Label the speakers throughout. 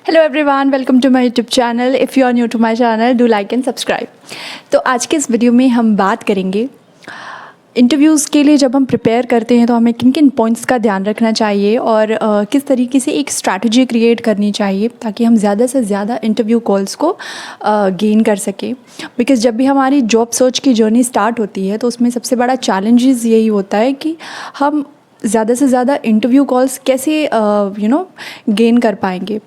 Speaker 1: Hello everyone, welcome to my YouTube channel. If you are new to my channel, do like and subscribe. तो आज के इस video में हम बात करेंगे इंटरव्यूज़ के लिए जब हम प्रिपेयर करते हैं तो हमें किन किन पॉइंट्स का ध्यान रखना चाहिए और किस तरीके से एक स्ट्रैटेजी क्रिएट करनी चाहिए ताकि हम ज़्यादा से ज़्यादा इंटरव्यू कॉल्स को गेन कर सकें। बिकॉज़ जब भी हमारी जॉब सर्च की जर्नी स्टार्ट होती है तो उसमें सबसे बड़ा चैलेंजेस यही होता है कि हम ज़्यादा से ज़्यादा इंटरव्यू कॉल्स कैसे गेन कर पाएंगे।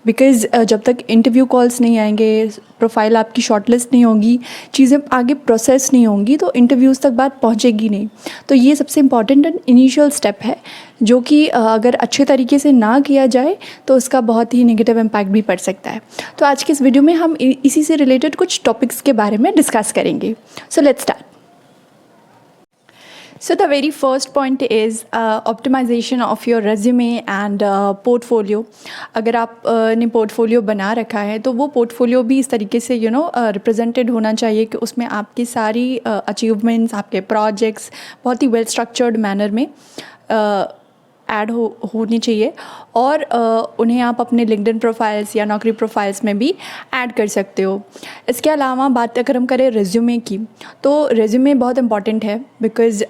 Speaker 1: बिकॉज़ जब तक इंटरव्यू कॉल्स नहीं आएंगे, प्रोफाइल आपकी शॉर्टलिस्ट नहीं होगी, चीज़ें आगे प्रोसेस नहीं होंगी तो इंटरव्यूज़ तक बात पहुंचेगी नहीं। तो ये सबसे इम्पॉर्टेंट एंड इनिशियल स्टेप है जो कि अगर अच्छे तरीके से ना किया जाए तो उसका बहुत ही नेगेटिव इम्पैक्ट भी पड़ सकता है। तो आज के इस वीडियो में हम इसी से रिलेटेड कुछ टॉपिक्स के बारे में डिस्कस करेंगे। So let's start. So the very first point is optimization of your resume and portfolio। अगर आप ने पोर्टफोलियो बना रखा है तो वो पोर्टफोलियो भी इस तरीके से रिप्रेजेंटेड होना चाहिए कि उसमें आपकी सारी अचीवमेंट्स, आपके प्रोजेक्ट्स बहुत ही वेल स्ट्रक्चर्ड मैनर में ऐड होनी चाहिए और उन्हें आप अपने लिंक्डइन प्रोफाइल्स या नौकरी प्रोफाइल्स में भी ऐड कर सकते हो। इसके अलावा बात अगर हम करें रेज्यूमे की, तो रेज्यूमे बहुत इम्पॉर्टेंट है बिकॉज़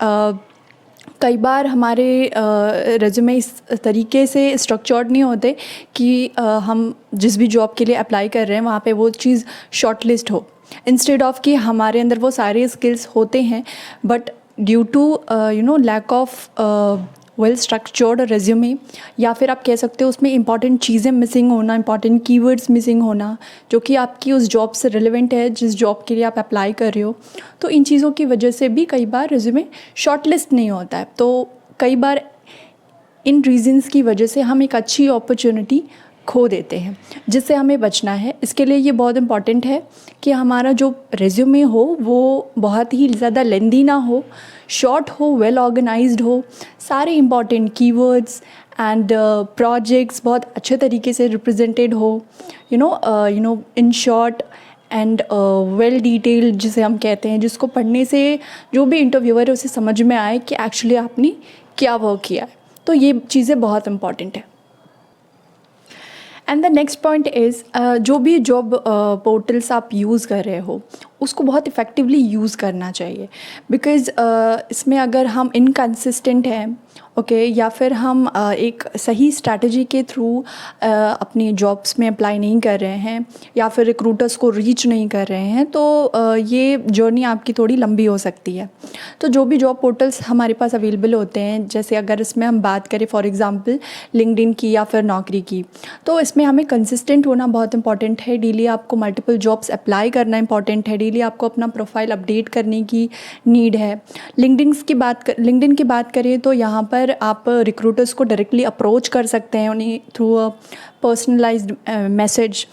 Speaker 1: कई बार हमारे रेज्यूमे इस तरीके से स्ट्रक्चर्ड नहीं होते कि हम जिस भी जॉब के लिए अप्लाई कर रहे हैं वहाँ पे वो चीज़ शॉर्टलिस्ट हो। इंस्टेड ऑफ कि हमारे अंदर वो सारे स्किल्स होते हैं but due to lack of well structured resume, या फिर आप कह सकते हो उसमें इंपॉर्टेंट चीज़ें मिसिंग होना, इंपॉर्टेंट कीवर्ड्स मिसिंग होना जो कि आपकी उस जॉब से रिलेवेंट है जिस जॉब के लिए आप अप्लाई कर रहे हो। तो इन चीज़ों की वजह से भी कई बार रेज्यूमे शॉर्टलिस्ट नहीं होता है। तो कई बार इन रीजंस की वजह से हम एक अच्छी अपॉर्चुनिटी खो देते हैं जिससे हमें बचना है। इसके लिए ये बहुत इम्पॉर्टेंट है कि हमारा जो रेज्यूमे हो वो बहुत ही ज़्यादा लेंदी ना हो, शॉर्ट हो, वेल ऑर्गेनाइज्ड हो, सारे इम्पॉर्टेंट कीवर्ड्स एंड प्रोजेक्ट्स बहुत अच्छे तरीके से रिप्रेजेंटेड हो, in short and well detailed जिसे हम कहते हैं, जिसको पढ़ने से जो भी इंटरव्यूअर है उसे समझ में आए कि एक्चुअली आपने क्या वर्क किया है। तो ये चीज़ें बहुत इम्पॉर्टेंट है। And the next point is जो भी जॉब पोर्टल्स आप यूज़ कर रहे हो उसको बहुत इफ़ेक्टिवली यूज़ करना चाहिए। बिकॉज़ इसमें अगर हम इनकंसिस्टेंट हैं या फिर हम एक सही स्ट्रैटेजी के थ्रू अपनी जॉब्स में अप्लाई नहीं कर रहे हैं या फिर रिक्रूटर्स को रीच नहीं कर रहे हैं तो ये जर्नी आपकी थोड़ी लंबी हो सकती है। तो जो भी जॉब पोर्टल्स हमारे पास अवेलेबल होते हैं, जैसे अगर इसमें हम बात करें फॉर एग्ज़ाम्पल लिंक्डइन की या फिर नौकरी की, तो इसमें हमें कंसिस्टेंट होना बहुत इंपॉर्टेंट है। डेली आपको मल्टीपल जॉब्स अप्लाई करना इंपॉर्टेंट है, डेली आपको अपना प्रोफाइल अपडेट करने की नीड है। लिंक्डइन की बात करें तो यहाँ पर आप रिक्रूटर्स को डायरेक्टली अप्रोच कर सकते हैं उन्हें through a personalised message.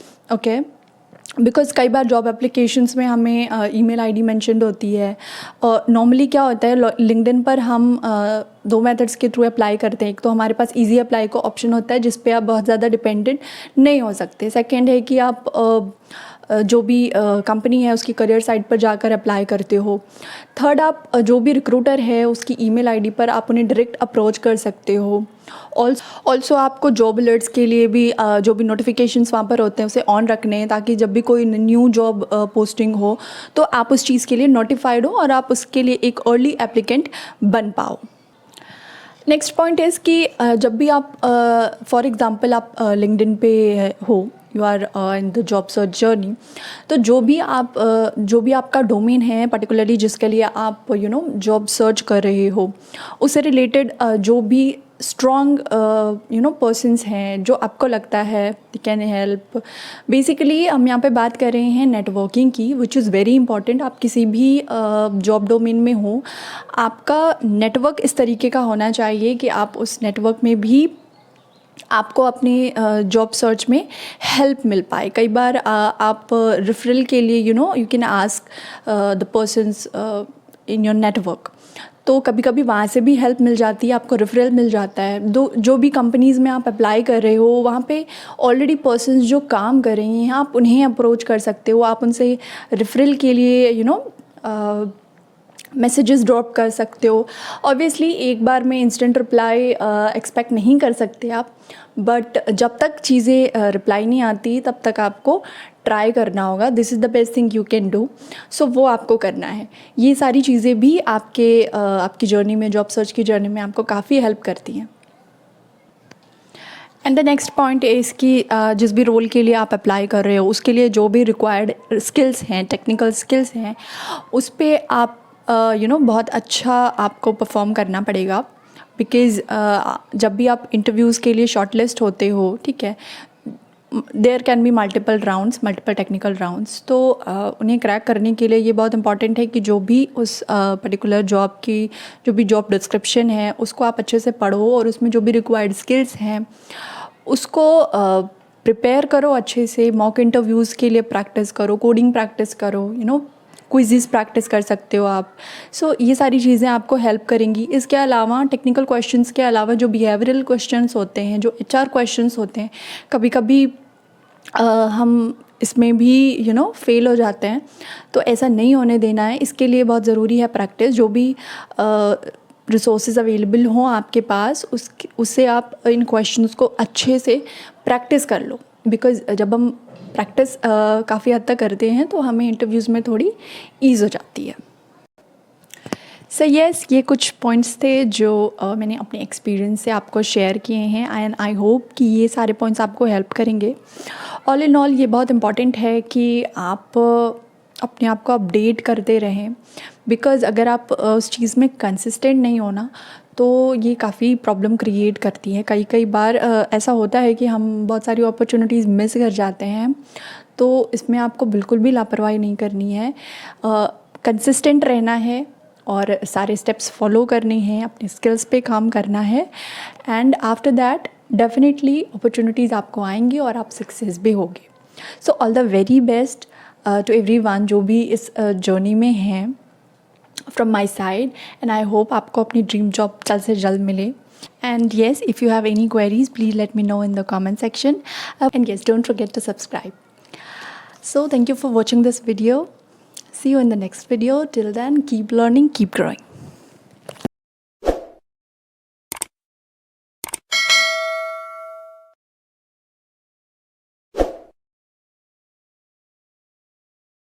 Speaker 1: Because कई बार जॉब एप्लीकेशंस में हमें ईमेल आईडी मेंशन्ड होती है और नॉर्मली क्या होता है लिंक्डइन पर हम दो मेथड्स के थ्रू अप्लाई करते हैं। एक तो हमारे पास इजी अप्लाई का ऑप्शन होता है जिस पे आप बहुत ज़्यादा डिपेंडेंट नहीं हो सकते। सेकंड है कि आप जो भी कंपनी है उसकी करियर साइट पर जाकर अप्लाई करते हो। थर्ड, आप जो भी रिक्रूटर है उसकी ईमेल आईडी पर आप उन्हें डायरेक्ट अप्रोच कर सकते हो। ऑल्सो आपको जॉब अलर्ट्स के लिए भी जो भी नोटिफिकेशंस वहाँ पर होते हैं उसे ऑन रखने हैं ताकि जब भी कोई न्यू जॉब पोस्टिंग हो तो आप उस चीज़ के लिए नोटिफाइड हो और आप उसके लिए एक अर्ली एप्लीकेंट बन पाओ। नेक्स्ट पॉइंट इज़ कि जब भी आप फॉर एग्ज़ाम्पल आप लिंक्डइन पे हो, you are in the job search journey, तो जो भी आपका डोमेन है पर्टिकुलरली जिसके लिए आप जॉब सर्च कर रहे हो उससे रिलेटेड जो भी स्ट्रॉन्ग पर्सन्स हैं जो आपको लगता है दे कैन हेल्प। बेसिकली हम यहाँ पे बात कर रहे हैं नेटवर्किंग की, विच इज़ वेरी इंपॉर्टेंट। आप किसी भी जॉब डोमेन में हो, आपका नेटवर्क इस तरीके का होना चाहिए कि आप उस नेटवर्क में भी आपको अपनी जॉब सर्च में हेल्प मिल पाए। कई बार आप रेफरल के लिए you can ask the persons in your network, तो कभी कभी वहाँ से भी हेल्प मिल जाती है, आपको रेफरल मिल जाता है। जो भी कंपनीज़ में आप अप्लाई कर रहे हो वहाँ पे ऑलरेडी पर्सन्स जो काम कर रही हैं आप उन्हें अप्रोच कर सकते हो, आप उनसे रेफरल के लिए मैसेजेस ड्रॉप कर सकते हो। ऑब्वियसली एक बार में इंस्टेंट रिप्लाई एक्सपेक्ट नहीं कर सकते आप, बट जब तक चीज़ें रिप्लाई नहीं आती तब तक आपको ट्राई करना होगा। This is the best thing you can do. So वो आपको करना है। ये सारी चीज़ें भी आपकी जर्नी में, जॉब सर्च की जर्नी में आपको काफ़ी हेल्प करती हैं। And the next point is कि जिस भी रोल के लिए आप अप्लाई कर रहे हो उसके लिए जो भी रिक्वायर्ड स्किल्स हैं, टेक्निकल स्किल्स हैं, उस पे आप बहुत अच्छा आपको परफॉर्म करना पड़ेगा। बिकॉज़ जब भी आप इंटरव्यूज़ के लिए शॉर्टलिस्ट होते हो, ठीक है, there can be multiple rounds, multiple technical rounds. तो उन्हें क्रैक करने के लिए ये बहुत इंपॉर्टेंट है कि जो भी उस पर्टिकुलर जॉब की जो भी जॉब डिस्क्रिप्शन है उसको आप अच्छे से पढ़ो, और उसमें जो भी रिक्वायर्ड स्किल्स हैं उसको प्रिपेयर करो अच्छे से। मॉक इंटरव्यूज़ के लिए प्रैक्टिस करो, कोडिंग प्रैक्टिस करो, क्विज़ प्रैक्टिस कर सकते हो आप। सो ये सारी चीज़ें आपको हेल्प करेंगी। इसके अलावा टेक्निकल क्वेश्चंस के अलावा जो बिहेवियरल क्वेश्चंस होते हैं, जो एचआर क्वेश्चंस होते हैं, कभी कभी हम इसमें भी फेल हो जाते हैं। तो ऐसा नहीं होने देना है, इसके लिए बहुत ज़रूरी है प्रैक्टिस। जो भी रिसोर्सेज अवेलेबल हों आपके पास, उससे आप इन क्वेश्चंस को अच्छे से प्रैक्टिस कर लो। बिकॉज़ जब हम प्रैक्टिस काफ़ी हद तक करते हैं तो हमें इंटरव्यूज़ में थोड़ी ईज़ हो जाती है। सो यस, ये कुछ पॉइंट्स थे जो मैंने अपने एक्सपीरियंस से आपको शेयर किए हैं, एंड आई होप कि ये सारे पॉइंट्स आपको हेल्प करेंगे। ऑल इन ऑल ये बहुत इम्पॉर्टेंट है कि आप अपने आप को अपडेट करते रहें। बिकॉज़ अगर आप उस चीज़ में कंसिस्टेंट नहीं हो ना, तो ये काफ़ी प्रॉब्लम क्रिएट करती है। कई बार ऐसा होता है कि हम बहुत सारी अपॉर्चुनिटीज़ मिस कर जाते हैं। तो इसमें आपको बिल्कुल भी लापरवाही नहीं करनी है, कंसिस्टेंट रहना है और सारे स्टेप्स फॉलो करने हैं, अपने स्किल्स पे काम करना है, and after that definitely opportunities आपको आएंगी और आप सक्सेस भी होगे। So all the very best to everyone जो भी इस जर्नी में हैं from my side, and I hope आपको अपनी ड्रीम जॉब जल्द से जल्द मिले। And yes, if you have any queries, please let me know in the comment section. And yes, don't forget to subscribe. So thank you for watching this video. See you in the next video. Till then, keep learning, keep growing.